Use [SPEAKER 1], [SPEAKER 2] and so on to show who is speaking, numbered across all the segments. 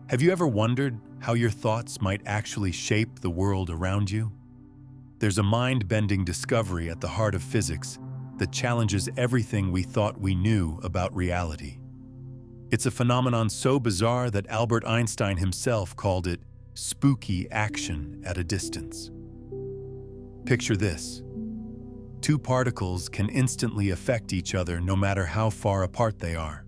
[SPEAKER 1] Have you ever wondered how your thoughts might actually shape the world around you? There's a mind-bending discovery at the heart of physics that challenges everything we thought we knew about reality. It's a phenomenon so bizarre that Albert Einstein himself called it spooky action at a distance. Picture this. Two particles can instantly affect each other no matter how far apart they are,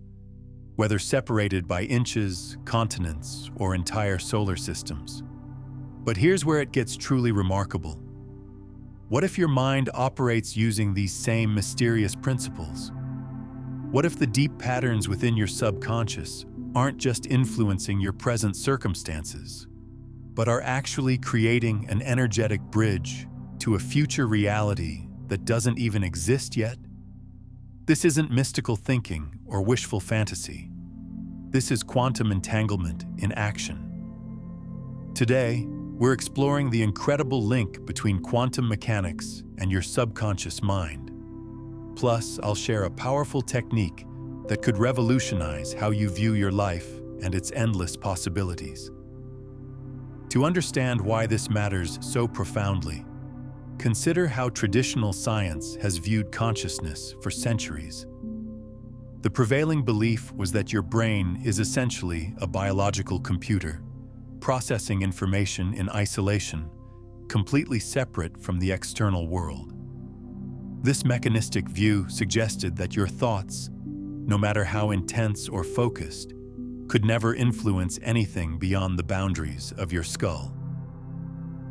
[SPEAKER 1] whether separated by inches, continents, or entire solar systems. But here's where it gets truly remarkable. What if your mind operates using these same mysterious principles? What if the deep patterns within your subconscious aren't just influencing your present circumstances, but are actually creating an energetic bridge to a future reality that doesn't even exist yet? This isn't mystical thinking or wishful fantasy. This is quantum entanglement in action. Today, we're exploring the incredible link between quantum mechanics and your subconscious mind. Plus, I'll share a powerful technique that could revolutionize how you view your life and its endless possibilities. To understand why this matters so profoundly, consider how traditional science has viewed consciousness for centuries. The prevailing belief was that your brain is essentially a biological computer, processing information in isolation, completely separate from the external world. This mechanistic view suggested that your thoughts, no matter how intense or focused, could never influence anything beyond the boundaries of your skull.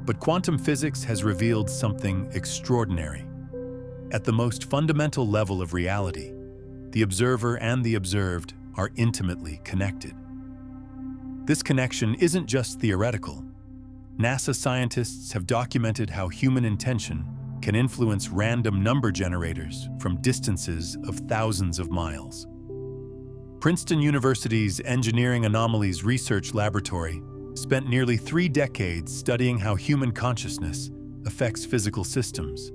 [SPEAKER 1] But quantum physics has revealed something extraordinary. At the most fundamental level of reality, the observer and the observed are intimately connected. This connection isn't just theoretical. NASA scientists have documented how human intention can influence random number generators from distances of thousands of miles. Princeton University's Engineering Anomalies Research Laboratory spent nearly 3 decades studying how human consciousness affects physical systems,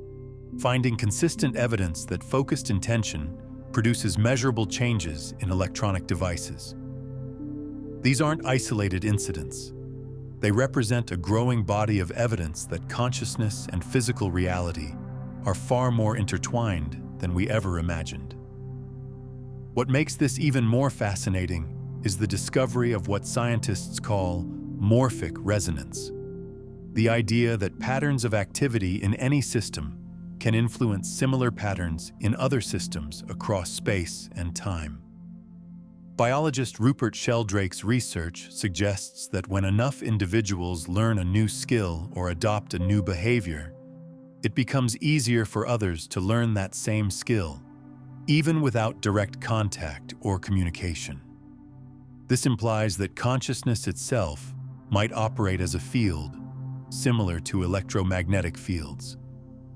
[SPEAKER 1] finding consistent evidence that focused intention produces measurable changes in electronic devices. These aren't isolated incidents. They represent a growing body of evidence that consciousness and physical reality are far more intertwined than we ever imagined. What makes this even more fascinating is the discovery of what scientists call morphic resonance, the idea that patterns of activity in any system can influence similar patterns in other systems across space and time. Biologist Rupert Sheldrake's research suggests that when enough individuals learn a new skill or adopt a new behavior, it becomes easier for others to learn that same skill, even without direct contact or communication. This implies that consciousness itself might operate as a field, similar to electromagnetic fields,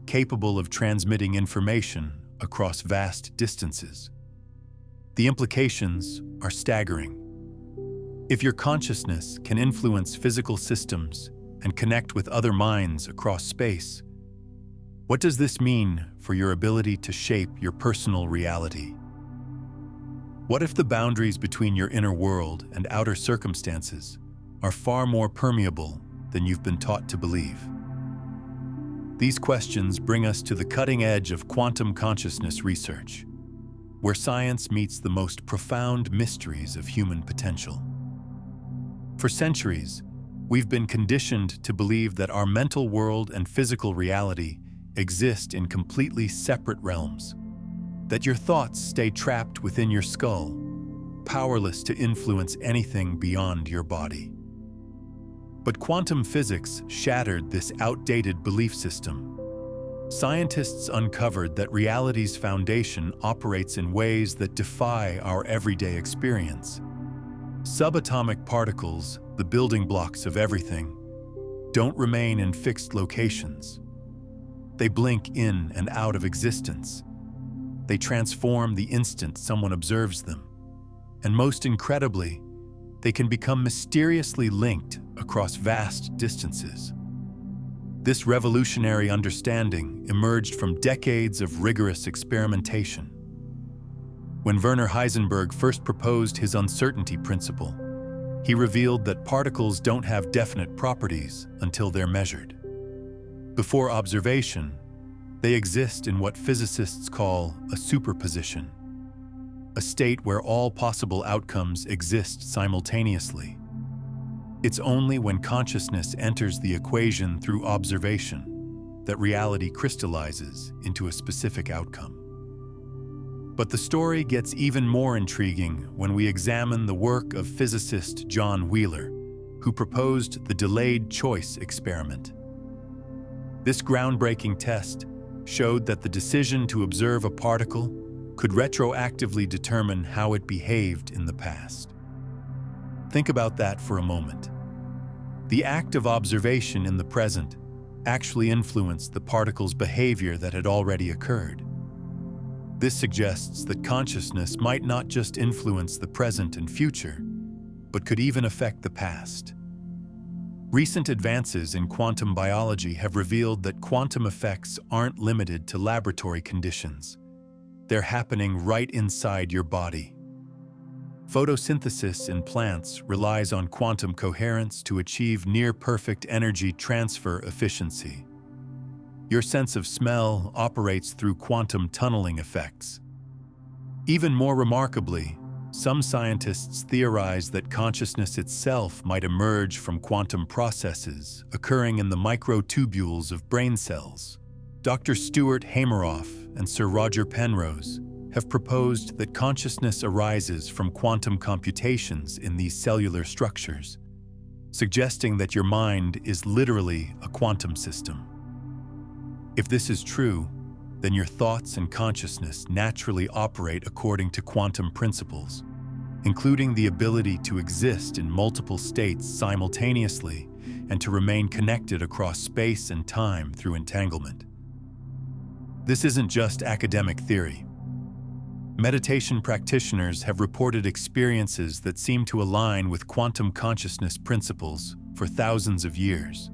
[SPEAKER 1] capable of transmitting information across vast distances. The implications are staggering. If your consciousness can influence physical systems and connect with other minds across space, what does this mean for your ability to shape your personal reality? What if the boundaries between your inner world and outer circumstances are far more permeable than you've been taught to believe? These questions bring us to the cutting edge of quantum consciousness research, where science meets the most profound mysteries of human potential. For centuries, we've been conditioned to believe that our mental world and physical reality exist in completely separate realms, that your thoughts stay trapped within your skull, powerless to influence anything beyond your body. But quantum physics shattered this outdated belief system. Scientists uncovered that reality's foundation operates in ways that defy our everyday experience. Subatomic particles, the building blocks of everything, don't remain in fixed locations. They blink in and out of existence. They transform the instant someone observes them. And most incredibly, they can become mysteriously linked across vast distances. This revolutionary understanding emerged from decades of rigorous experimentation. When Werner Heisenberg first proposed his uncertainty principle, He revealed that particles don't have definite properties until they're measured. Before observation, they exist in what physicists call a superposition, a state where all possible outcomes exist simultaneously. It's only when consciousness enters the equation through observation that reality crystallizes into a specific outcome. But the story gets even more intriguing when we examine the work of physicist John Wheeler, who proposed the delayed choice experiment. This groundbreaking test showed that the decision to observe a particle could retroactively determine how it behaved in the past. Think about that for a moment. The act of observation in the present actually influenced the particle's behavior that had already occurred. This suggests that consciousness might not just influence the present and future, but could even affect the past. Recent advances in quantum biology have revealed that quantum effects aren't limited to laboratory conditions. They're happening right inside your body. Photosynthesis in plants relies on quantum coherence to achieve near-perfect energy transfer efficiency. Your sense of smell operates through quantum tunneling effects. Even more remarkably, some scientists theorize that consciousness itself might emerge from quantum processes occurring in the microtubules of brain cells. Dr. Stuart Hameroff and Sir Roger Penrose have proposed that consciousness arises from quantum computations in these cellular structures, suggesting that your mind is literally a quantum system. If this is true, then your thoughts and consciousness naturally operate according to quantum principles, including the ability to exist in multiple states simultaneously and to remain connected across space and time through entanglement. This isn't just academic theory. Meditation practitioners have reported experiences that seem to align with quantum consciousness principles for thousands of years.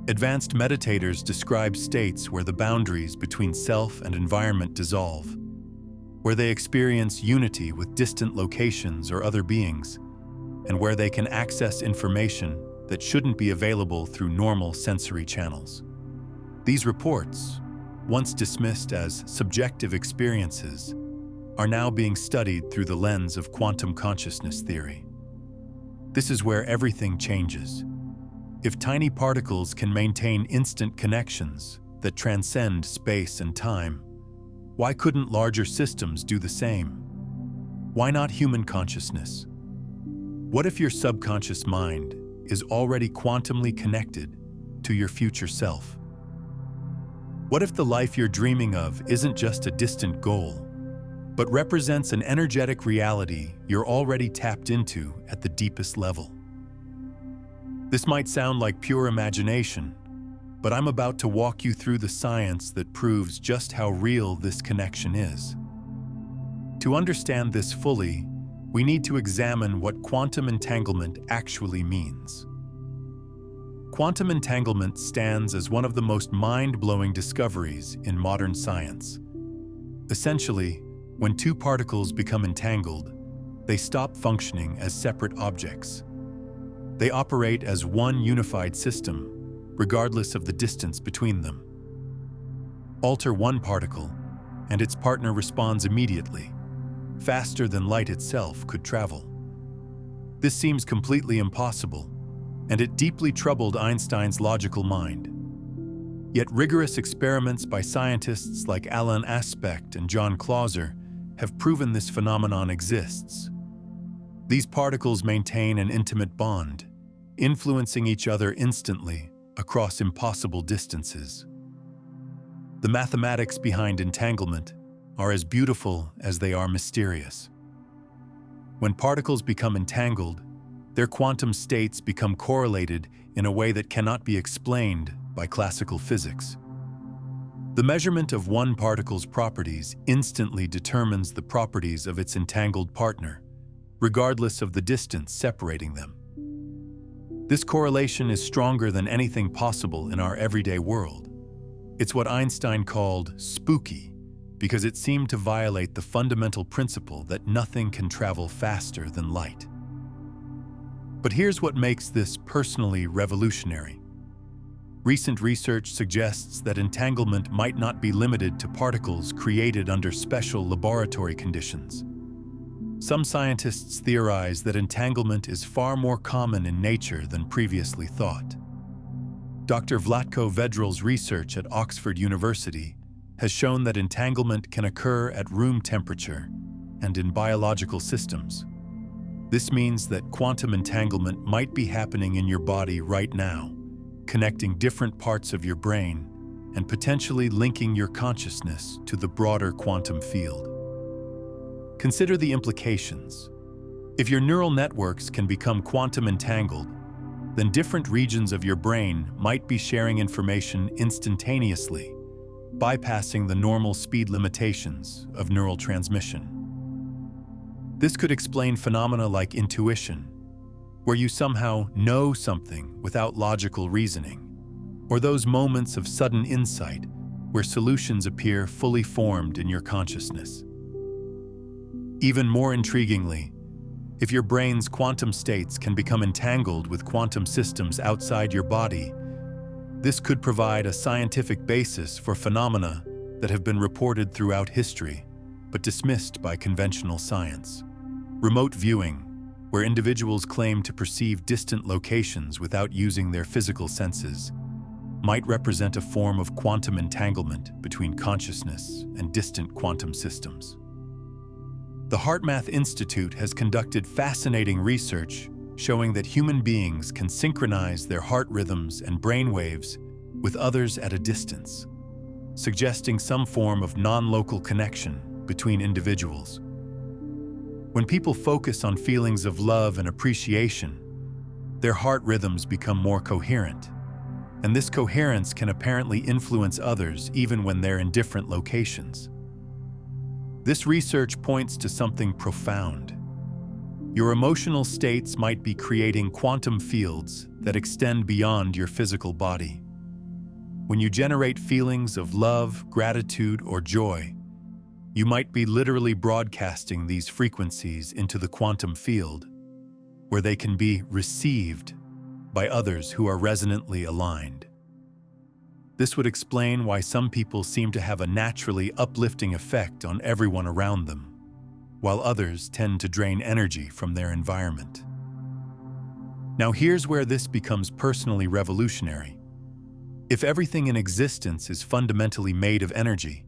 [SPEAKER 1] Advanced meditators describe states where the boundaries between self and environment dissolve, where they experience unity with distant locations or other beings, and where they can access information that shouldn't be available through normal sensory channels. These reports, once dismissed as subjective experiences, are now being studied through the lens of quantum consciousness theory. This is where everything changes. If tiny particles can maintain instant connections that transcend space and time, why couldn't larger systems do the same? Why not human consciousness? What if your subconscious mind is already quantumly connected to your future self? What if the life you're dreaming of isn't just a distant goal, but represents an energetic reality you're already tapped into at the deepest level? This might sound like pure imagination, but I'm about to walk you through the science that proves just how real this connection is. To understand this fully, we need to examine what quantum entanglement actually means. Quantum entanglement stands as one of the most mind-blowing discoveries in modern science. Essentially, when two particles become entangled, they stop functioning as separate objects. They operate as one unified system, regardless of the distance between them. Alter one particle, and its partner responds immediately, faster than light itself could travel. This seems completely impossible, and it deeply troubled Einstein's logical mind. Yet rigorous experiments by scientists like Alan Aspect and John Clauser have proven this phenomenon exists. These particles maintain an intimate bond, influencing each other instantly across impossible distances. The mathematics behind entanglement are as beautiful as they are mysterious. When particles become entangled, their quantum states become correlated in a way that cannot be explained by classical physics. The measurement of one particle's properties instantly determines the properties of its entangled partner, regardless of the distance separating them. This correlation is stronger than anything possible in our everyday world. It's what Einstein called spooky, because it seemed to violate the fundamental principle that nothing can travel faster than light. But here's what makes this personally revolutionary. Recent research suggests that entanglement might not be limited to particles created under special laboratory conditions. Some scientists theorize that entanglement is far more common in nature than previously thought. Dr. Vlatko Vedrel's research at Oxford University has shown that entanglement can occur at room temperature and in biological systems. This means that quantum entanglement might be happening in your body right now, connecting different parts of your brain and potentially linking your consciousness to the broader quantum field. Consider the implications. If your neural networks can become quantum entangled, then different regions of your brain might be sharing information instantaneously, bypassing the normal speed limitations of neural transmission. This could explain phenomena like intuition, where you somehow know something without logical reasoning, or those moments of sudden insight where solutions appear fully formed in your consciousness. Even more intriguingly, if your brain's quantum states can become entangled with quantum systems outside your body, this could provide a scientific basis for phenomena that have been reported throughout history, but dismissed by conventional science. Remote viewing, where individuals claim to perceive distant locations without using their physical senses, might represent a form of quantum entanglement between consciousness and distant quantum systems. The HeartMath Institute has conducted fascinating research showing that human beings can synchronize their heart rhythms and brain waves with others at a distance, suggesting some form of non-local connection between individuals. When people focus on feelings of love and appreciation, their heart rhythms become more coherent, and this coherence can apparently influence others even when they're in different locations. This research points to something profound. Your emotional states might be creating quantum fields that extend beyond your physical body. When you generate feelings of love, gratitude, or joy, you might be literally broadcasting these frequencies into the quantum field, where they can be received by others who are resonantly aligned. This would explain why some people seem to have a naturally uplifting effect on everyone around them, while others tend to drain energy from their environment. Now here's where this becomes personally revolutionary. If everything in existence is fundamentally made of energy,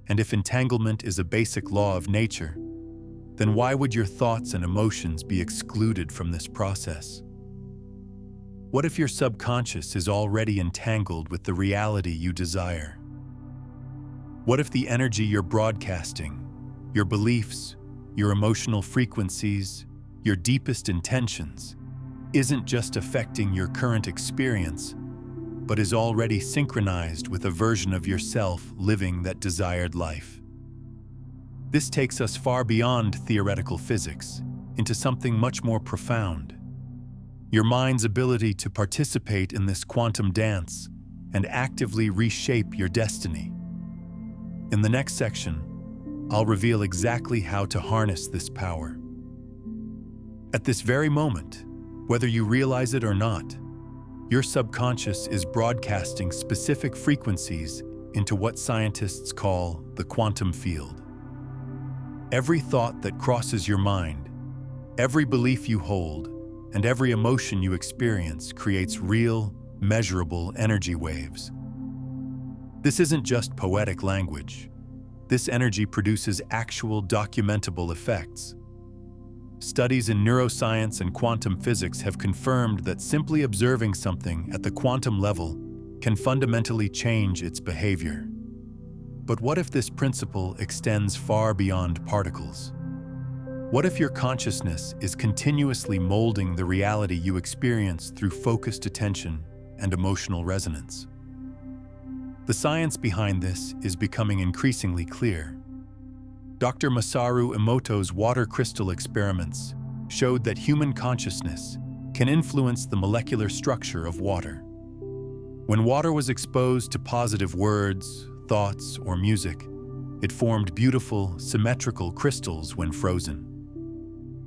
[SPEAKER 1] and if entanglement is a basic law of nature, then why would your thoughts and emotions be excluded from this process? What if your subconscious is already entangled with the reality you desire? What if the energy you're broadcasting, your beliefs, your emotional frequencies, your deepest intentions, isn't just affecting your current experience, but is already synchronized with a version of yourself living that desired life? This takes us far beyond theoretical physics, into something much more profound. Your mind's ability to participate in this quantum dance and actively reshape your destiny. In the next section, I'll reveal exactly how to harness this power. At this very moment, whether you realize it or not, your subconscious is broadcasting specific frequencies into what scientists call the quantum field. Every thought that crosses your mind, every belief you hold, and every emotion you experience creates real, measurable energy waves. This isn't just poetic language. This energy produces actual documentable effects. Studies in neuroscience and quantum physics have confirmed that simply observing something at the quantum level can fundamentally change its behavior. But what if this principle extends far beyond particles? What if your consciousness is continuously molding the reality you experience through focused attention and emotional resonance? The science behind this is becoming increasingly clear. Dr. Masaru Emoto's water crystal experiments showed that human consciousness can influence the molecular structure of water. When water was exposed to positive words, thoughts, or music, it formed beautiful, symmetrical crystals when frozen.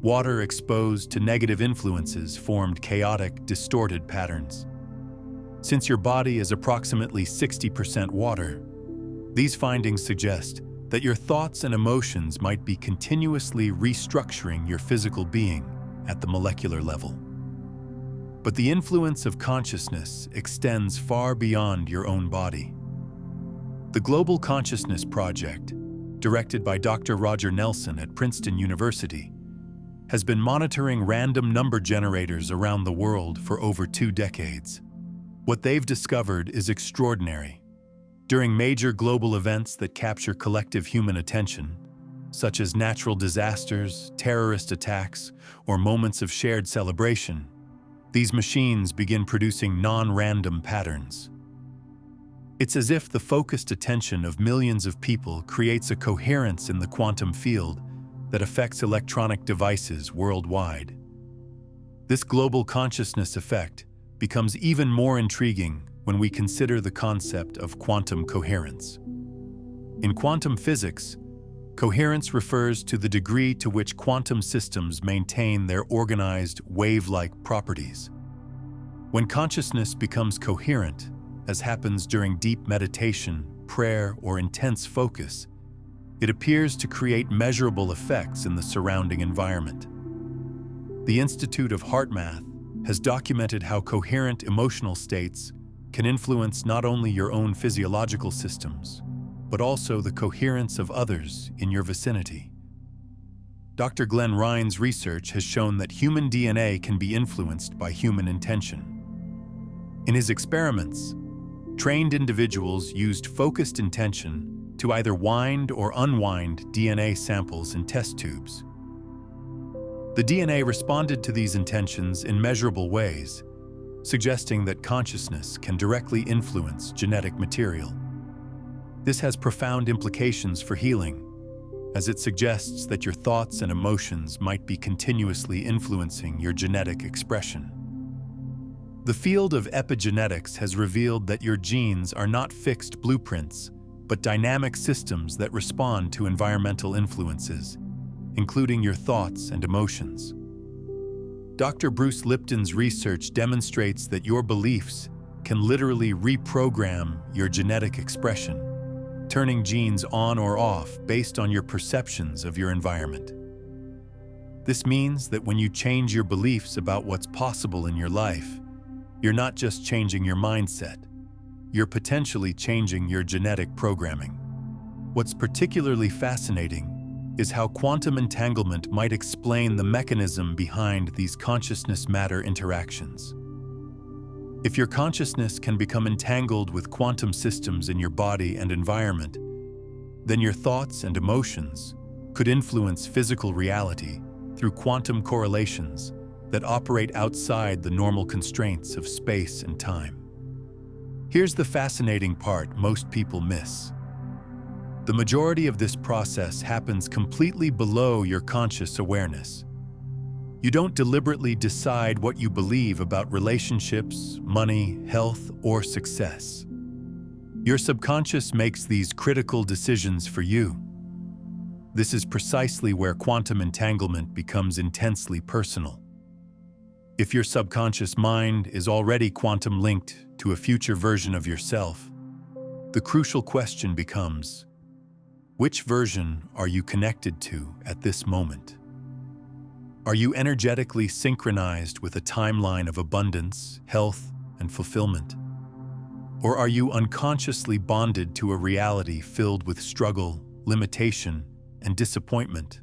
[SPEAKER 1] Water exposed to negative influences formed chaotic, distorted patterns. Since your body is approximately 60% water, these findings suggest that your thoughts and emotions might be continuously restructuring your physical being at the molecular level. But the influence of consciousness extends far beyond your own body. The Global Consciousness Project, directed by Dr. Roger Nelson at Princeton University, has been monitoring random number generators around the world for over 2 decades. What they've discovered is extraordinary. During major global events that capture collective human attention, such as natural disasters, terrorist attacks, or moments of shared celebration, these machines begin producing non-random patterns. It's as if the focused attention of millions of people creates a coherence in the quantum field that affects electronic devices worldwide. This global consciousness effect becomes even more intriguing when we consider the concept of quantum coherence. In quantum physics, coherence refers to the degree to which quantum systems maintain their organized, wave-like properties. When consciousness becomes coherent, as happens during deep meditation, prayer, or intense focus, it appears to create measurable effects in the surrounding environment. The Institute of Heart Math has documented how coherent emotional states can influence not only your own physiological systems, but also the coherence of others in your vicinity. Dr. Glenn Ryan's research has shown that human DNA can be influenced by human intention. In his experiments, trained individuals used focused intention to either wind or unwind DNA samples in test tubes. The DNA responded to these intentions in measurable ways, suggesting that consciousness can directly influence genetic material. This has profound implications for healing, as it suggests that your thoughts and emotions might be continuously influencing your genetic expression. The field of epigenetics has revealed that your genes are not fixed blueprints, but dynamic systems that respond to environmental influences, including your thoughts and emotions. Dr. Bruce Lipton's research demonstrates that your beliefs can literally reprogram your genetic expression, turning genes on or off based on your perceptions of your environment. This means that when you change your beliefs about what's possible in your life, you're not just changing your mindset, you're potentially changing your genetic programming. What's particularly fascinating is how quantum entanglement might explain the mechanism behind these consciousness-matter interactions. If your consciousness can become entangled with quantum systems in your body and environment, then your thoughts and emotions could influence physical reality through quantum correlations that operate outside the normal constraints of space and time. Here's the fascinating part most people miss. The majority of this process happens completely below your conscious awareness. You don't deliberately decide what you believe about relationships, money, health, or success. Your subconscious makes these critical decisions for you. This is precisely where quantum entanglement becomes intensely personal. If your subconscious mind is already quantum linked to a future version of yourself, the crucial question becomes, which version are you connected to at this moment? Are you energetically synchronized with a timeline of abundance, health, and fulfillment? Or are you unconsciously bonded to a reality filled with struggle, limitation, and disappointment?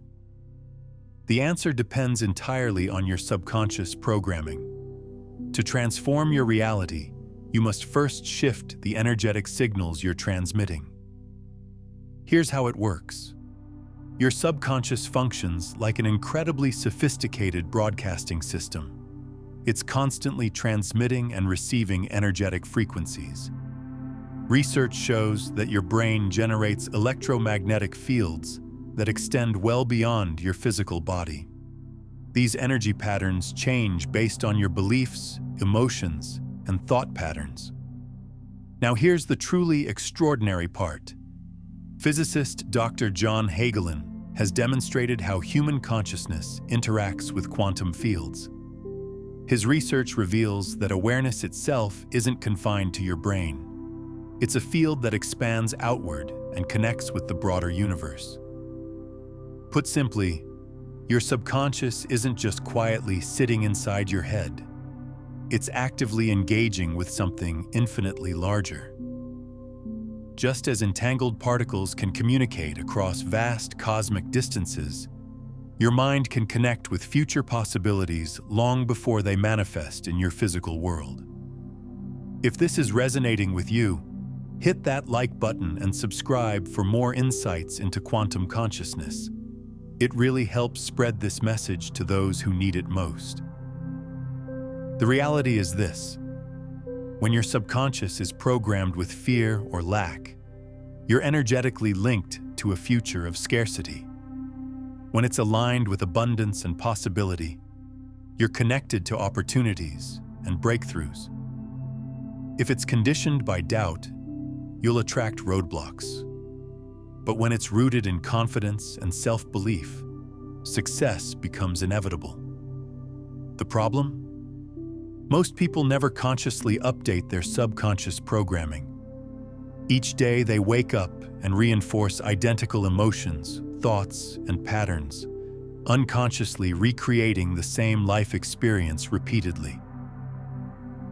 [SPEAKER 1] The answer depends entirely on your subconscious programming. To transform your reality, you must first shift the energetic signals you're transmitting. Here's how it works. Your subconscious functions like an incredibly sophisticated broadcasting system. It's constantly transmitting and receiving energetic frequencies. Research shows that your brain generates electromagnetic fields that extend well beyond your physical body. These energy patterns change based on your beliefs, emotions, and thought patterns. Now here's the truly extraordinary part. Physicist Dr. John Hagelin has demonstrated how human consciousness interacts with quantum fields. His research reveals that awareness itself isn't confined to your brain. It's a field that expands outward and connects with the broader universe. Put simply, your subconscious isn't just quietly sitting inside your head. It's actively engaging with something infinitely larger. Just as entangled particles can communicate across vast cosmic distances, your mind can connect with future possibilities long before they manifest in your physical world. If this is resonating with you, hit that like button and subscribe for more insights into quantum consciousness. It really helps spread this message to those who need it most. The reality is this: when your subconscious is programmed with fear or lack, you're energetically linked to a future of scarcity. When it's aligned with abundance and possibility, you're connected to opportunities and breakthroughs. If it's conditioned by doubt, you'll attract roadblocks. But when it's rooted in confidence and self-belief, success becomes inevitable. The problem? Most people never consciously update their subconscious programming. Each day they wake up and reinforce identical emotions, thoughts, and patterns, unconsciously recreating the same life experience repeatedly.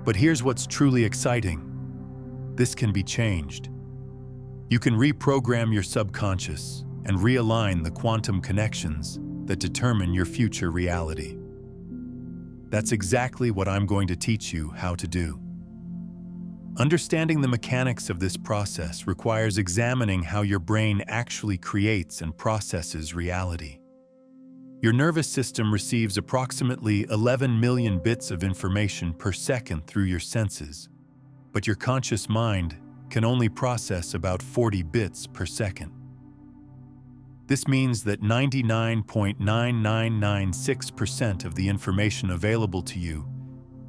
[SPEAKER 1] But here's what's truly exciting. This can be changed. You can reprogram your subconscious and realign the quantum connections that determine your future reality. That's exactly what I'm going to teach you how to do. Understanding the mechanics of this process requires examining how your brain actually creates and processes reality. Your nervous system receives approximately 11 million bits of information per second through your senses, but your conscious mind can only process about 40 bits per second. This means that 99.9996% of the information available to you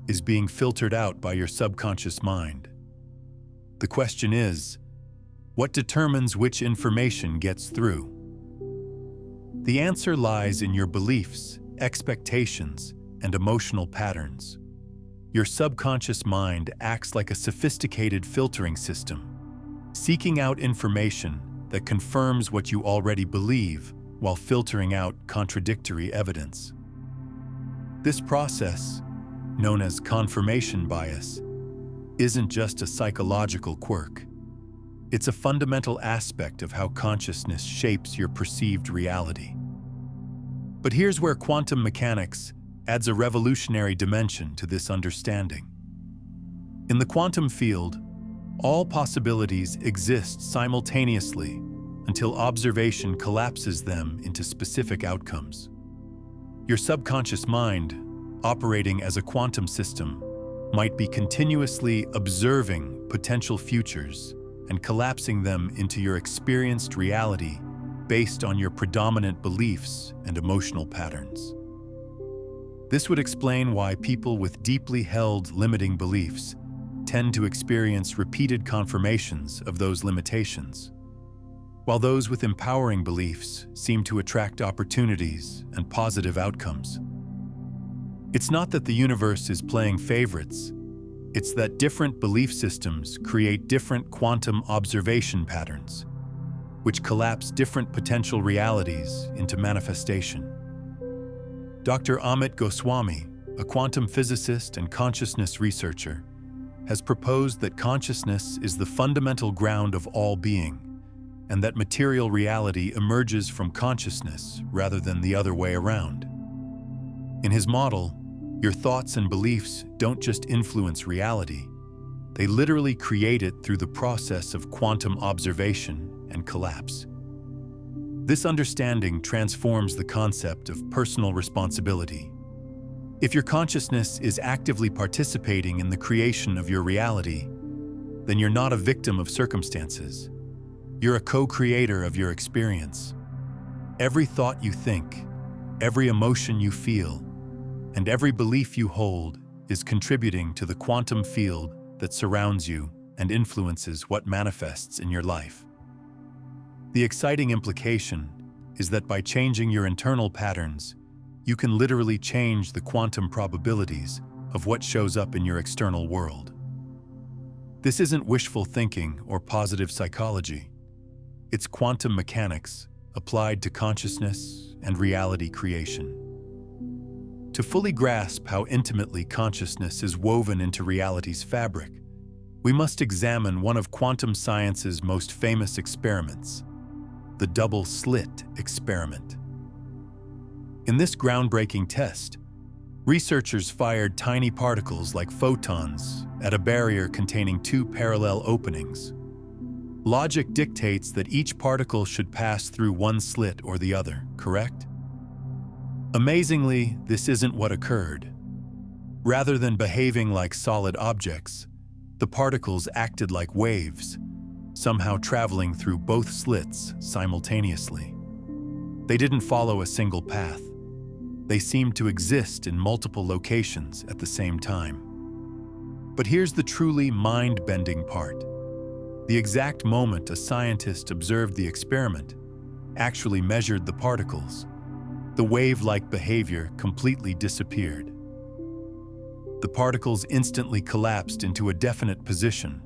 [SPEAKER 1] is being filtered out by your subconscious mind. The question is, what determines which information gets through? The answer lies in your beliefs, expectations, and emotional patterns. Your subconscious mind acts like a sophisticated filtering system, seeking out information that confirms what you already believe while filtering out contradictory evidence. This process, known as confirmation bias, isn't just a psychological quirk. It's a fundamental aspect of how consciousness shapes your perceived reality. But here's where quantum mechanics adds a revolutionary dimension to this understanding. In the quantum field, all possibilities exist simultaneously until observation collapses them into specific outcomes. Your subconscious mind, operating as a quantum system, might be continuously observing potential futures and collapsing them into your experienced reality based on your predominant beliefs and emotional patterns. This would explain why people with deeply held limiting beliefs tend to experience repeated confirmations of those limitations, while those with empowering beliefs seem to attract opportunities and positive outcomes. It's not that the universe is playing favorites, it's that different belief systems create different quantum observation patterns, which collapse different potential realities into manifestation. Dr. Amit Goswami, a quantum physicist and consciousness researcher, has proposed that consciousness is the fundamental ground of all being, and that material reality emerges from consciousness rather than the other way around. In his model, your thoughts and beliefs don't just influence reality, they literally create it through the process of quantum observation and collapse. This understanding transforms the concept of personal responsibility. If your consciousness is actively participating in the creation of your reality, then you're not a victim of circumstances. You're a co-creator of your experience. Every thought you think, every emotion you feel, and every belief you hold is contributing to the quantum field that surrounds you and influences what manifests in your life. The exciting implication is that by changing your internal patterns, you can literally change the quantum probabilities of what shows up in your external world. This isn't wishful thinking or positive psychology. It's quantum mechanics applied to consciousness and reality creation. To fully grasp how intimately consciousness is woven into reality's fabric, we must examine one of quantum science's most famous experiments, the double slit experiment. In this groundbreaking test, researchers fired tiny particles like photons at a barrier containing two parallel openings. Logic dictates that each particle should pass through one slit or the other, correct? Amazingly, this isn't what occurred. Rather than behaving like solid objects, the particles acted like waves, somehow traveling through both slits simultaneously. They didn't follow a single path. They seemed to exist in multiple locations at the same time. But here's the truly mind-bending part. The exact moment a scientist observed the experiment, actually measured the particles, the wave-like behavior completely disappeared. The particles instantly collapsed into a definite position,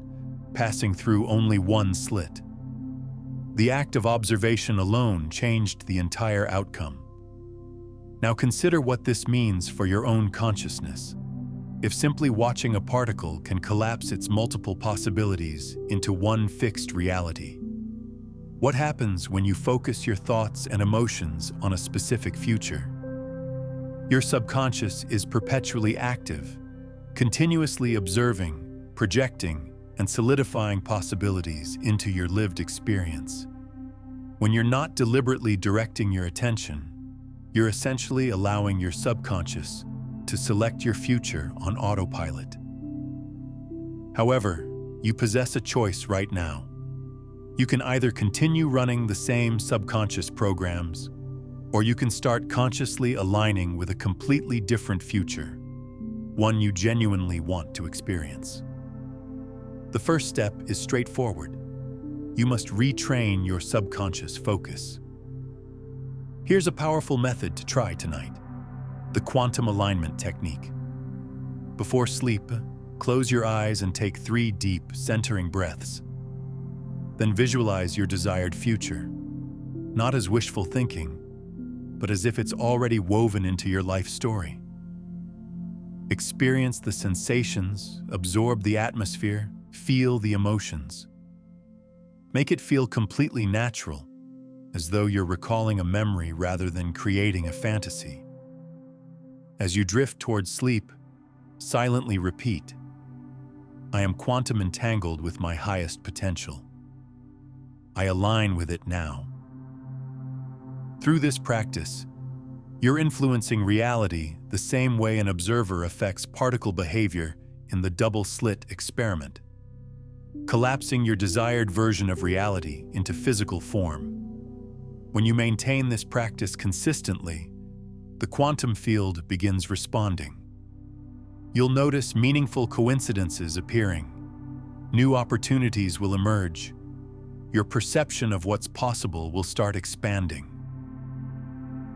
[SPEAKER 1] passing through only one slit. The act of observation alone changed the entire outcome. Now consider what this means for your own consciousness. If simply watching a particle can collapse its multiple possibilities into one fixed reality, what happens when you focus your thoughts and emotions on a specific future? Your subconscious is perpetually active, continuously observing, projecting, and solidifying possibilities into your lived experience. When you're not deliberately directing your attention, you're essentially allowing your subconscious to select your future on autopilot. However, you possess a choice right now. You can either continue running the same subconscious programs, or you can start consciously aligning with a completely different future, one you genuinely want to experience. The first step is straightforward. You must retrain your subconscious focus. Here's a powerful method to try tonight: the quantum alignment technique. Before sleep, close your eyes and take 3 deep, centering breaths. Then visualize your desired future, not as wishful thinking, but as if it's already woven into your life story. Experience the sensations, absorb the atmosphere, feel the emotions. Make it feel completely natural, as though you're recalling a memory rather than creating a fantasy. As you drift towards sleep, silently repeat, "I am quantum entangled with my highest potential. I align with it now." Through this practice, you're influencing reality the same way an observer affects particle behavior in the double slit experiment, collapsing your desired version of reality into physical form. When you maintain this practice consistently, the quantum field begins responding. You'll notice meaningful coincidences appearing. New opportunities will emerge. Your perception of what's possible will start expanding.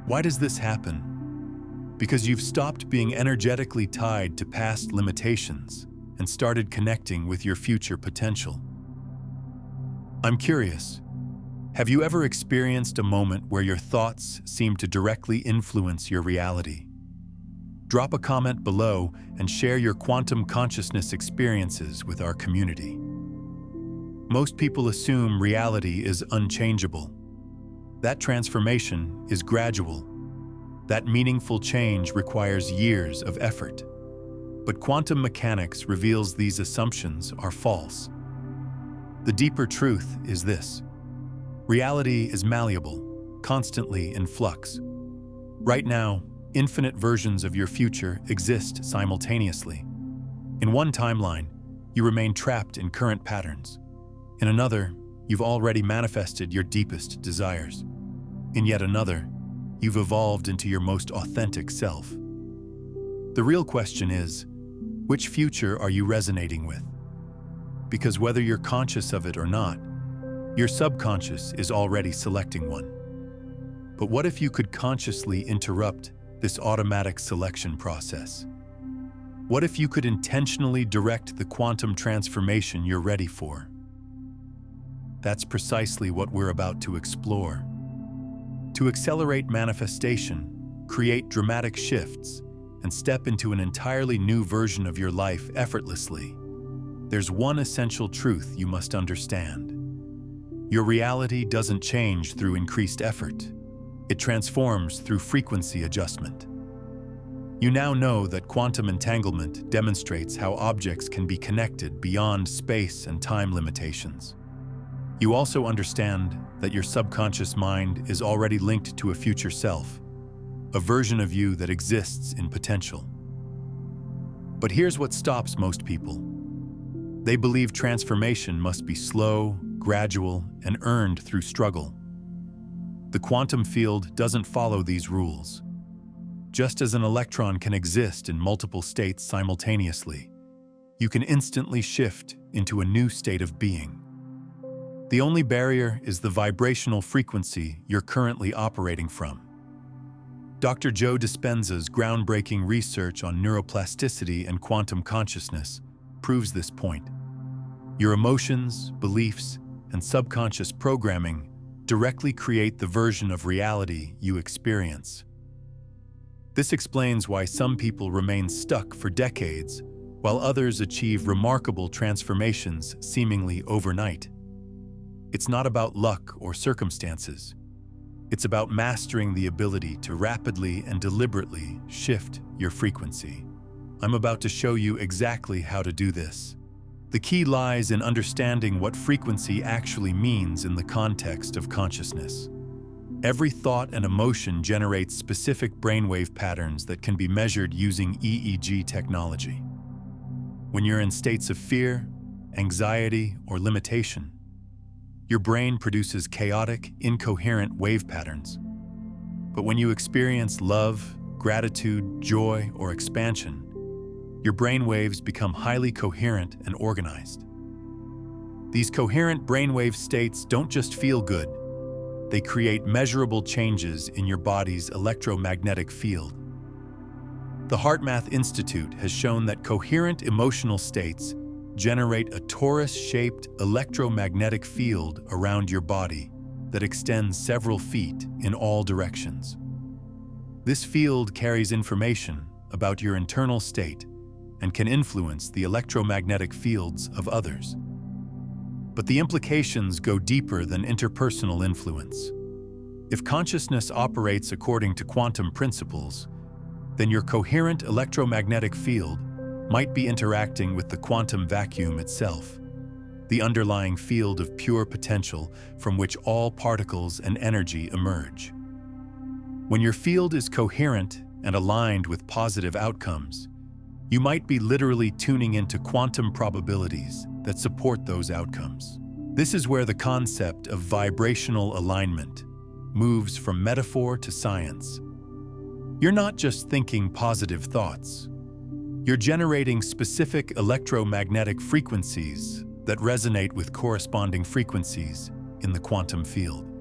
[SPEAKER 1] Why does this happen? Because you've stopped being energetically tied to past limitations and started connecting with your future potential. I'm curious, have you ever experienced a moment where your thoughts seem to directly influence your reality? Drop a comment below and share your quantum consciousness experiences with our community. Most people assume reality is unchangeable. That transformation is gradual. That meaningful change requires years of effort. But quantum mechanics reveals these assumptions are false. The deeper truth is this: reality is malleable, constantly in flux. Right now, infinite versions of your future exist simultaneously. In one timeline, you remain trapped in current patterns. In another, you've already manifested your deepest desires. In yet another, you've evolved into your most authentic self. The real question is, which future are you resonating with? Because whether you're conscious of it or not, your subconscious is already selecting one. But what if you could consciously interrupt this automatic selection process? What if you could intentionally direct the quantum transformation you're ready for? That's precisely what we're about to explore. To accelerate manifestation, create dramatic shifts, and step into an entirely new version of your life effortlessly, there's one essential truth you must understand. Your reality doesn't change through increased effort. It transforms through frequency adjustment. You now know that quantum entanglement demonstrates how objects can be connected beyond space and time limitations. You also understand that your subconscious mind is already linked to a future self, a version of you that exists in potential. But here's what stops most people. They believe transformation must be slow, gradual, and earned through struggle. The quantum field doesn't follow these rules. Just as an electron can exist in multiple states simultaneously, you can instantly shift into a new state of being. The only barrier is the vibrational frequency you're currently operating from. Dr. Joe Dispenza's groundbreaking research on neuroplasticity and quantum consciousness proves this point. Your emotions, beliefs, and subconscious programming directly create the version of reality you experience. This explains why some people remain stuck for decades, while others achieve remarkable transformations seemingly overnight. It's not about luck or circumstances. It's about mastering the ability to rapidly and deliberately shift your frequency. I'm about to show you exactly how to do this. The key lies in understanding what frequency actually means in the context of consciousness. Every thought and emotion generates specific brainwave patterns that can be measured using EEG technology. When you're in states of fear, anxiety, or limitation, your brain produces chaotic, incoherent wave patterns. But when you experience love, gratitude, joy, or expansion, your brain waves become highly coherent and organized. These coherent brainwave states don't just feel good, they create measurable changes in your body's electromagnetic field. The HeartMath Institute has shown that coherent emotional states generate a torus-shaped electromagnetic field around your body that extends several feet in all directions. This field carries information about your internal state and can influence the electromagnetic fields of others. But the implications go deeper than interpersonal influence. If consciousness operates according to quantum principles, then your coherent electromagnetic field might be interacting with the quantum vacuum itself, the underlying field of pure potential from which all particles and energy emerge. When your field is coherent and aligned with positive outcomes, you might be literally tuning into quantum probabilities that support those outcomes. This is where the concept of vibrational alignment moves from metaphor to science. You're not just thinking positive thoughts. You're generating specific electromagnetic frequencies that resonate with corresponding frequencies in the quantum field.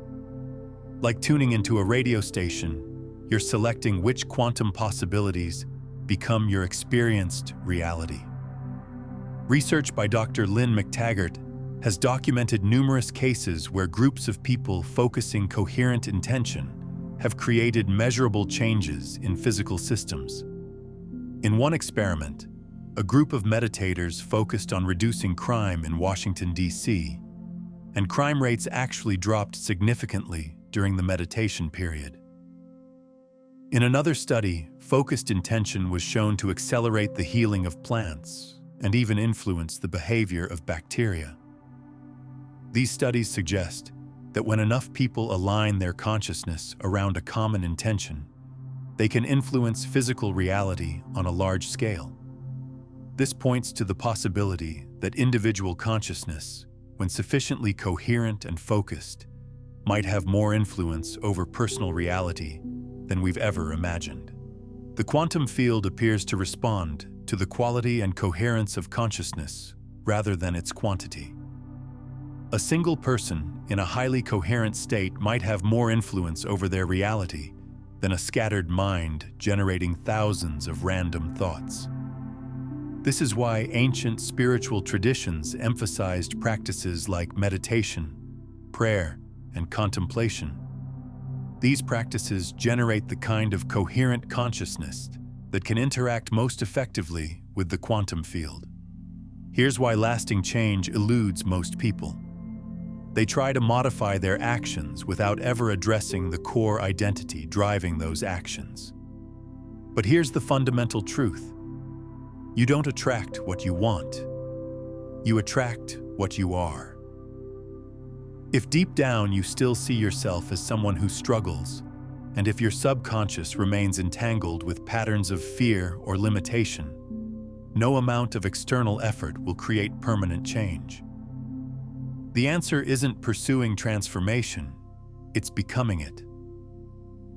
[SPEAKER 1] Like tuning into a radio station, you're selecting which quantum possibilities become your experienced reality. Research by Dr. Lynn McTaggart has documented numerous cases where groups of people focusing coherent intention have created measurable changes in physical systems. In one experiment, a group of meditators focused on reducing crime in Washington, D.C., and crime rates actually dropped significantly during the meditation period. In another study, focused intention was shown to accelerate the healing of plants and even influence the behavior of bacteria. These studies suggest that when enough people align their consciousness around a common intention, they can influence physical reality on a large scale. This points to the possibility that individual consciousness, when sufficiently coherent and focused, might have more influence over personal reality than we've ever imagined. The quantum field appears to respond to the quality and coherence of consciousness rather than its quantity. A single person in a highly coherent state might have more influence over their reality than a scattered mind generating thousands of random thoughts. This is why ancient spiritual traditions emphasized practices like meditation, prayer, and contemplation. These practices generate the kind of coherent consciousness that can interact most effectively with the quantum field. Here's why lasting change eludes most people. They try to modify their actions without ever addressing the core identity driving those actions. But here's the fundamental truth. You don't attract what you want. You attract what you are. If deep down you still see yourself as someone who struggles, and if your subconscious remains entangled with patterns of fear or limitation, no amount of external effort will create permanent change. The answer isn't pursuing transformation, it's becoming it.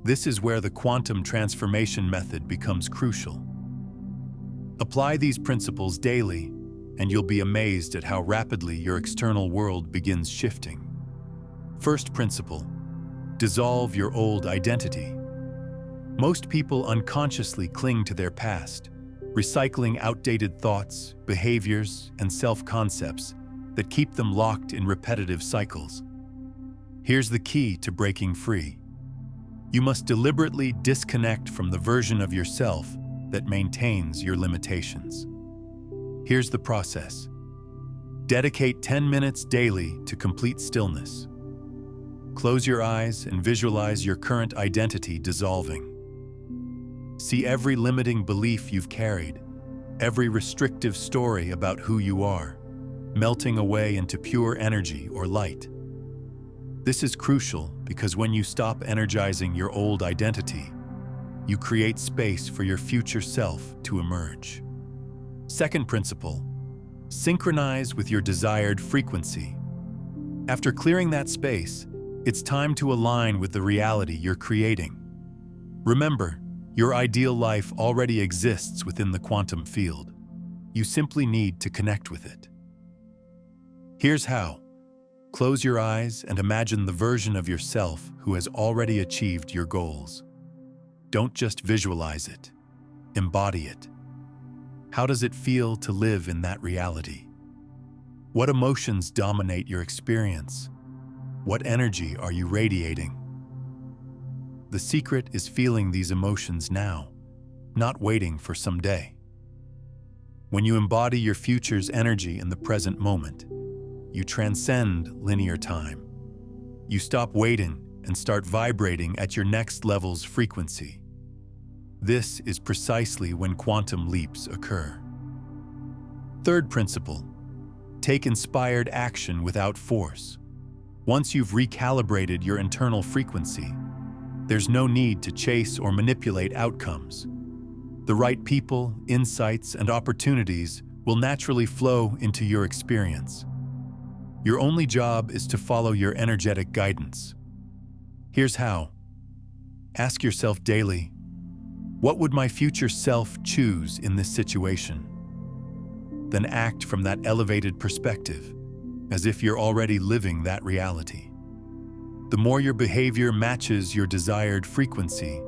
[SPEAKER 1] This is where the quantum transformation method becomes crucial. Apply these principles daily, and you'll be amazed at how rapidly your external world begins shifting. First principle: dissolve your old identity. Most people unconsciously cling to their past, recycling outdated thoughts, behaviors, and self-concepts that keep them locked in repetitive cycles. Here's the key to breaking free. You must deliberately disconnect from the version of yourself that maintains your limitations. Here's the process. Dedicate 10 minutes daily to complete stillness. Close your eyes and visualize your current identity dissolving. See every limiting belief you've carried, every restrictive story about who you are, melting away into pure energy or light. This is crucial because when you stop energizing your old identity, you create space for your future self to emerge. Second principle: synchronize with your desired frequency. After clearing that space, it's time to align with the reality you're creating. Remember, your ideal life already exists within the quantum field. You simply need to connect with it. Here's how. Close your eyes and imagine the version of yourself who has already achieved your goals. Don't just visualize it, embody it. How does it feel to live in that reality? What emotions dominate your experience? What energy are you radiating? The secret is feeling these emotions now, not waiting for someday. When you embody your future's energy in the present moment, you transcend linear time. You stop waiting and start vibrating at your next level's frequency. This is precisely when quantum leaps occur. Third principle: take inspired action without force. Once you've recalibrated your internal frequency, there's no need to chase or manipulate outcomes. The right people, insights, and opportunities will naturally flow into your experience. Your only job is to follow your energetic guidance. Here's how. Ask yourself daily, what would my future self choose in this situation? Then act from that elevated perspective, as if you're already living that reality. The more your behavior matches your desired frequency,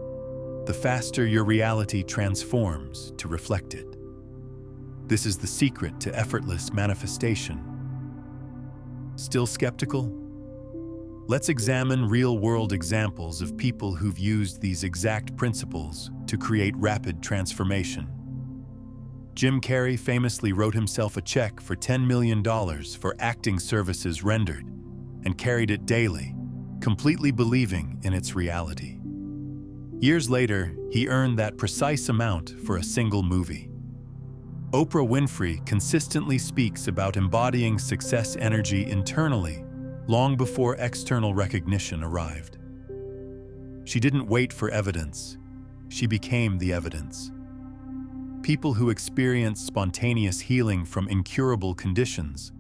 [SPEAKER 1] the faster your reality transforms to reflect it. This is the secret to effortless manifestation. Still skeptical? Let's examine real-world examples of people who've used these exact principles to create rapid transformation. Jim Carrey famously wrote himself a check for $10 million for acting services rendered and carried it daily, completely believing in its reality. Years later, he earned that precise amount for a single movie. Oprah Winfrey consistently speaks about embodying success energy internally long before external recognition arrived. She didn't wait for evidence. She became the evidence. People who experience spontaneous healing from incurable conditions.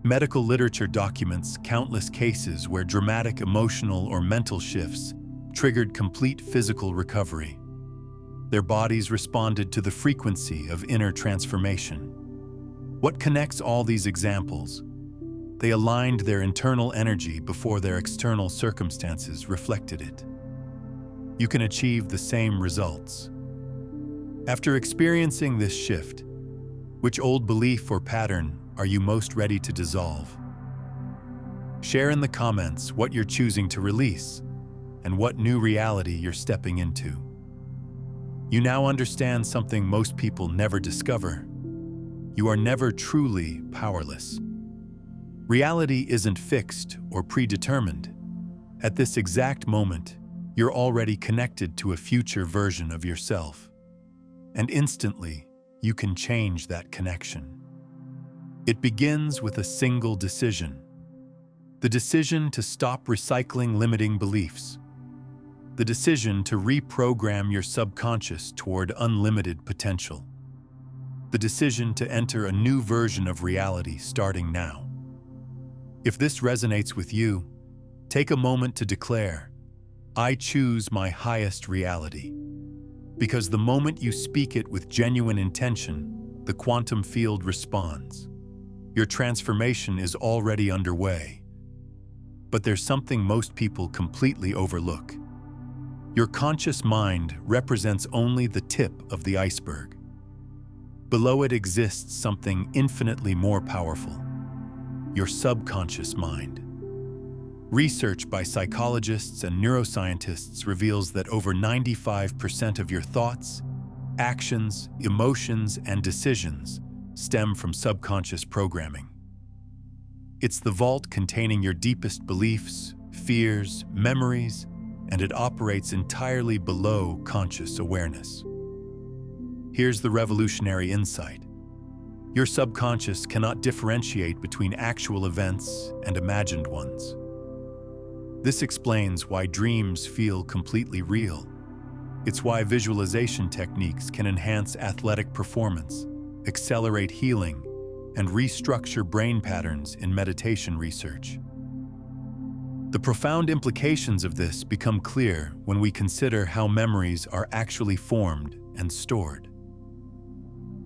[SPEAKER 1] Medical literature documents countless cases where dramatic emotional or mental shifts triggered complete physical recovery. Their bodies responded to the frequency of inner transformation. What connects all these examples? They aligned their internal energy before their external circumstances reflected it. You can achieve the same results. After experiencing this shift, which old belief or pattern are you most ready to dissolve? Share in the comments what you're choosing to release and what new reality you're stepping into. You now understand something most people never discover. You are never truly powerless. Reality isn't fixed or predetermined. At this exact moment, you're already connected to a future version of yourself. And instantly, you can change that connection. It begins with a single decision. The decision to stop recycling limiting beliefs. The decision to reprogram your subconscious toward unlimited potential. The decision to enter a new version of reality starting now. If this resonates with you, take a moment to declare, "I choose my highest reality." Because the moment you speak it with genuine intention, the quantum field responds. Your transformation is already underway. But there's something most people completely overlook. Your conscious mind represents only the tip of the iceberg. Below it exists something infinitely more powerful: your subconscious mind. Research by psychologists and neuroscientists reveals that over 95% of your thoughts, actions, emotions, and decisions stem from subconscious programming. It's the vault containing your deepest beliefs, fears, memories, and it operates entirely below conscious awareness. Here's the revolutionary insight. Your subconscious cannot differentiate between actual events and imagined ones. This explains why dreams feel completely real. It's why visualization techniques can enhance athletic performance, accelerate healing, and restructure brain patterns in meditation research. The profound implications of this become clear when we consider how memories are actually formed and stored.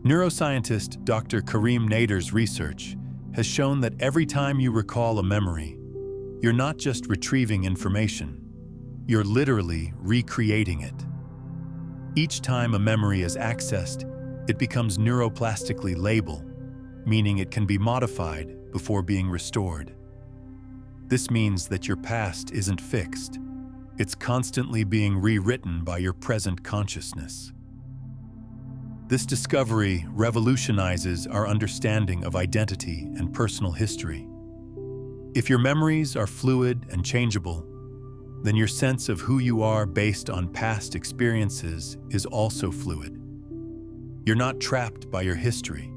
[SPEAKER 1] Neuroscientist Dr. Karim Nader's research has shown that every time you recall a memory, you're not just retrieving information, you're literally recreating it. Each time a memory is accessed, it becomes neuroplastically labile, meaning it can be modified before being restored. This means that your past isn't fixed. It's constantly being rewritten by your present consciousness. This discovery revolutionizes our understanding of identity and personal history. If your memories are fluid and changeable, then your sense of who you are based on past experiences is also fluid. You're not trapped by your history.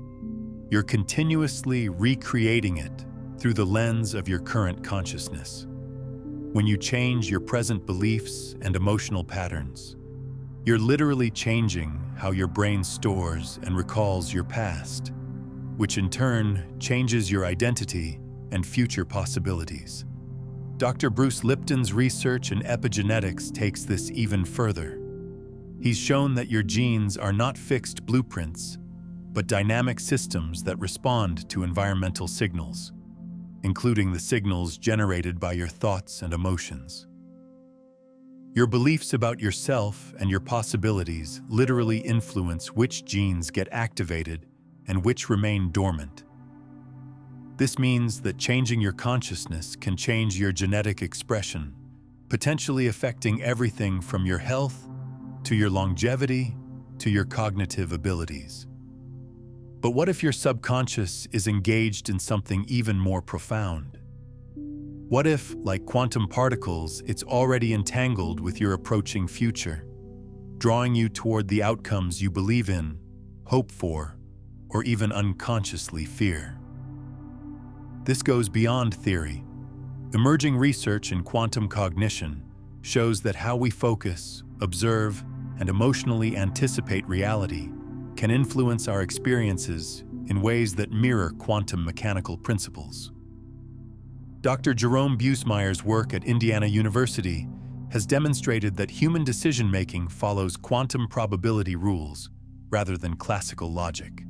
[SPEAKER 1] You're continuously recreating it through the lens of your current consciousness. When you change your present beliefs and emotional patterns, you're literally changing how your brain stores and recalls your past, which in turn changes your identity and future possibilities. Dr. Bruce Lipton's research in epigenetics takes this even further. He's shown that your genes are not fixed blueprints, but dynamic systems that respond to environmental signals, including the signals generated by your thoughts and emotions. Your beliefs about yourself and your possibilities literally influence which genes get activated and which remain dormant. This means that changing your consciousness can change your genetic expression, potentially affecting everything from your health to your longevity to your cognitive abilities. But what if your subconscious is engaged in something even more profound? What if, like quantum particles, it's already entangled with your approaching future, drawing you toward the outcomes you believe in, hope for, or even unconsciously fear? This goes beyond theory. Emerging research in quantum cognition shows that how we focus, observe, and emotionally anticipate reality can influence our experiences in ways that mirror quantum mechanical principles. Dr. Jerome Busemeyer's work at Indiana University has demonstrated that human decision-making follows quantum probability rules rather than classical logic.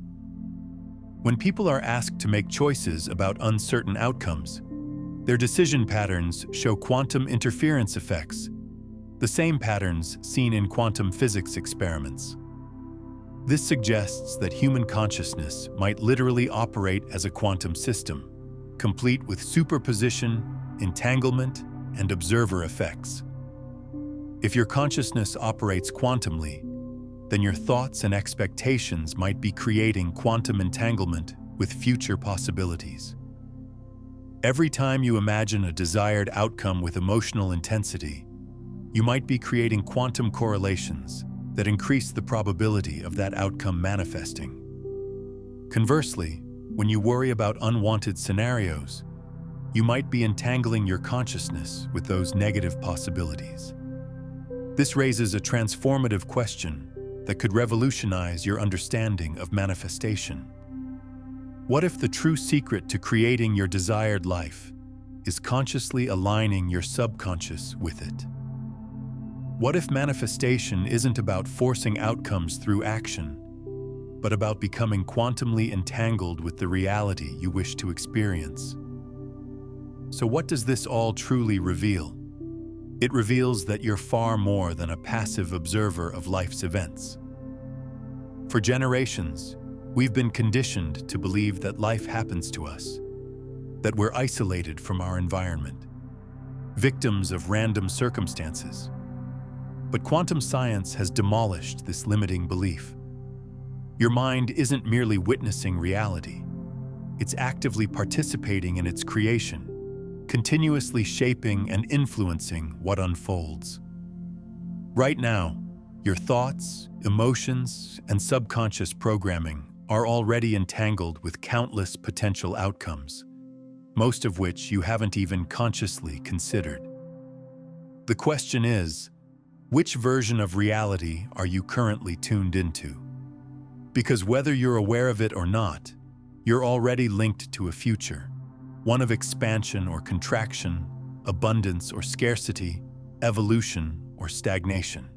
[SPEAKER 1] When people are asked to make choices about uncertain outcomes, their decision patterns show quantum interference effects, the same patterns seen in quantum physics experiments. This suggests that human consciousness might literally operate as a quantum system, complete with superposition, entanglement, and observer effects. If your consciousness operates quantumly, then your thoughts and expectations might be creating quantum entanglement with future possibilities. Every time you imagine a desired outcome with emotional intensity, you might be creating quantum correlations that increase the probability of that outcome manifesting. Conversely, when you worry about unwanted scenarios, you might be entangling your consciousness with those negative possibilities. This raises a transformative question that could revolutionize your understanding of manifestation. What if the true secret to creating your desired life is consciously aligning your subconscious with it? What if manifestation isn't about forcing outcomes through action, but about becoming quantumly entangled with the reality you wish to experience? So what does this all truly reveal? It reveals that you're far more than a passive observer of life's events. For generations, we've been conditioned to believe that life happens to us, that we're isolated from our environment, victims of random circumstances. But quantum science has demolished this limiting belief. Your mind isn't merely witnessing reality. It's actively participating in its creation, continuously shaping and influencing what unfolds. Right now, your thoughts, emotions, and subconscious programming are already entangled with countless potential outcomes, most of which you haven't even consciously considered. The question is, which version of reality are you currently tuned into? Because whether you're aware of it or not, you're already linked to a future, one of expansion or contraction, abundance or scarcity, evolution or stagnation.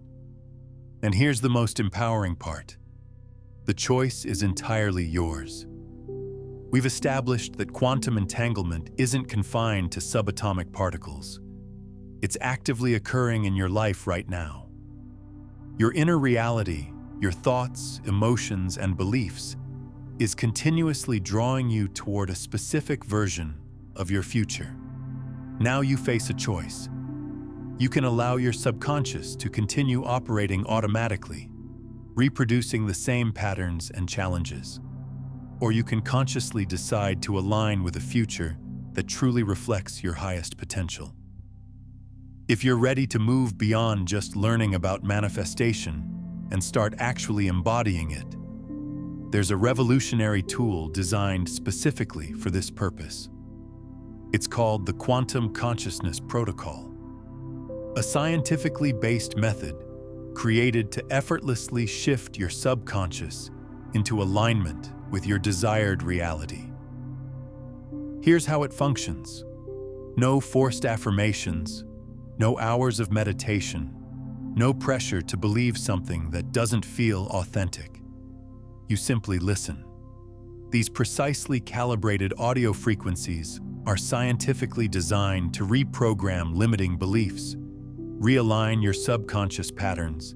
[SPEAKER 1] And here's the most empowering part. The choice is entirely yours. We've established that quantum entanglement isn't confined to subatomic particles. It's actively occurring in your life right now. Your inner reality, your thoughts, emotions, and beliefs, is continuously drawing you toward a specific version of your future. Now you face a choice. You can allow your subconscious to continue operating automatically, reproducing the same patterns and challenges. Or you can consciously decide to align with a future that truly reflects your highest potential. If you're ready to move beyond just learning about manifestation and start actually embodying it, there's a revolutionary tool designed specifically for this purpose. It's called the Quantum Consciousness Protocol, a scientifically based method created to effortlessly shift your subconscious into alignment with your desired reality. Here's how it functions. No forced affirmations, no hours of meditation, no pressure to believe something that doesn't feel authentic. You simply listen. These precisely calibrated audio frequencies are scientifically designed to reprogram limiting beliefs, realign your subconscious patterns,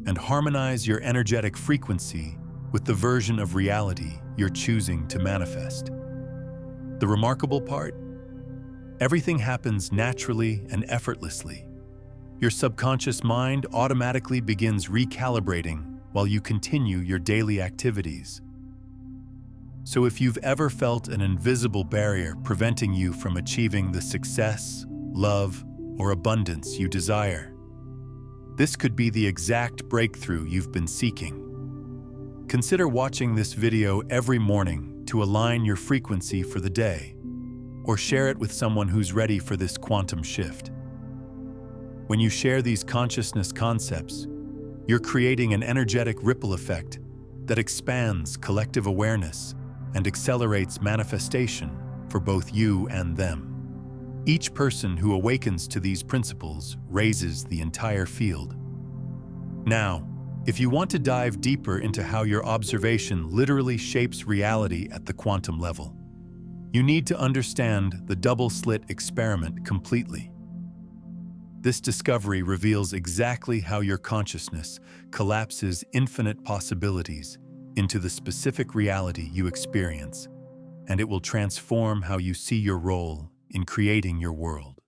[SPEAKER 1] and harmonize your energetic frequency with the version of reality you're choosing to manifest. The remarkable part? Everything happens naturally and effortlessly. Your subconscious mind automatically begins recalibrating while you continue your daily activities. So if you've ever felt an invisible barrier preventing you from achieving the success, love, or abundance you desire, this could be the exact breakthrough you've been seeking. Consider watching this video every morning to align your frequency for the day, or share it with someone who's ready for this quantum shift. When you share these consciousness concepts, you're creating an energetic ripple effect that expands collective awareness and accelerates manifestation for both you and them. Each person who awakens to these principles raises the entire field. Now, If you want to dive deeper into how your observation literally shapes reality at the quantum level, you need to understand the double-slit experiment completely. This discovery reveals exactly how your consciousness collapses infinite possibilities into the specific reality you experience, and it will transform how you see your role in creating your world.